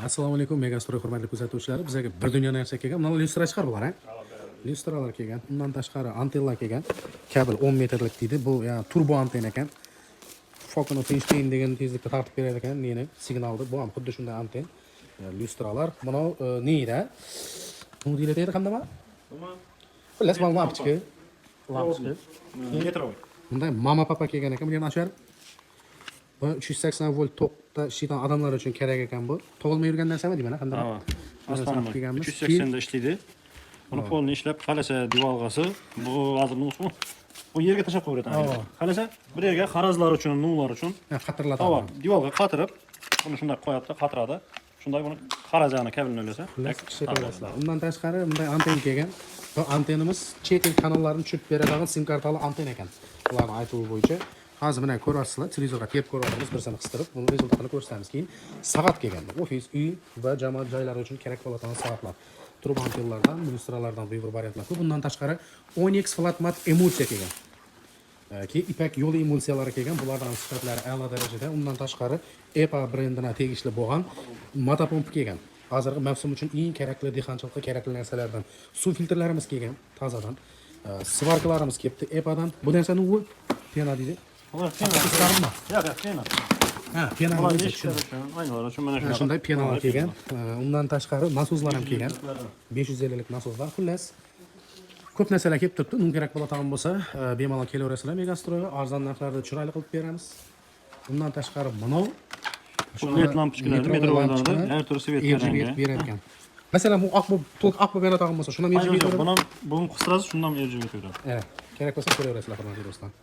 Assalomu alaykum, Megastroy hurmatli kuzatuvchilar. Bizga bir dunyo narsa kelgan. Mana lyustra chiqar bular, ha? Lyustralar kelgan. Undan tashqari antennalar kelgan. Kabel 10 metrlik deydi. Bu yani turbo antenna ekan. Fokini Feinstein degan tezlikda tartib beradi ekan, neni signalni. Bu ham xuddi shunday anten. Lyustralar. Mana neyda? Bu deyiladi qandaymi? Xullas, mana lampochka. Lampochka. Metrovoy. Bunday mama papa kelgan ekan. Bu yerni ochar. Bu 380 volt tokda ishlaydigan odamlar uchun kerak ekan bu. Tug'ilmay yurgan narsami deyman, qanday? Ha. Aslında 380'de işledi. Bunu polni ishlab, qalasa divolg'asi, bu hozirning usmi. Bu yerga tashab qo'yadi. Qalasa, bir yerga qarazlar uchun, nuvlar uchun. Ha, qatirlatadi. Havo, divolga qatirib, buni shunday qo'yadi, qatiradi. Shunday buni qarazani kabelni o'lasa. Undan tashqari bunday anten kelgan. Bu antenimiz chet el kanallarini tushib beradigan sim kartali anten ekan. Ularning aytuvi bo'yicha hozir mana ko'rasizlar, televizorga tep ko'ryapmiz, birsini qistirib, buni rezultatini ko'rsatamiz keyin. Soat kelgan. Ofis, uy va jamoat joylari uchun kerak bo'ladigan soatlar. Turbo antennalardan, lyustralardan bu variantlar. Bundan tashqari 10x flatmat emulsiya kelgan. Keyin ipak yo'li emulsiyalari kelgan. Bulardan sifatlari a'lo darajada. Undan tashqari EPA brendiga tegishli bo'lgan motopompa kelgan. Hozirgi mavsum uchun eng kerakli dehqonchilikqa kerakli narsalardan suv filtrlarimiz kelgan, tozadan. Svarkalarimiz kelibdi EPAdan. Bu narsani u pena deydi. Ular pena. Yo'q, pena. Ha, pena. Aynan uchun mana shunday. Shunday penalar kelgan. Undan tashqari nasozlar ham kelgan. 550 lik nasozlar. Xullas, ko'p narsalar kelib turibdi. Uni kerak bo'ladigan bo'lsa, bemalol kelaverasizlar Megastroyga. Arzon narxlarda chiroyli qilib beramiz. Undan tashqari mana LED lampochkalar, metrovoylardan har tur svet beradigan. Masalan, bu oq to'liq oq bo'lib beradigan bo'lsa, shundan Aynan, buni qistirasiz, shundan RGB ko'radi. Kerak bo'lsa ko'raverasizlar, hurmatli do'stlar.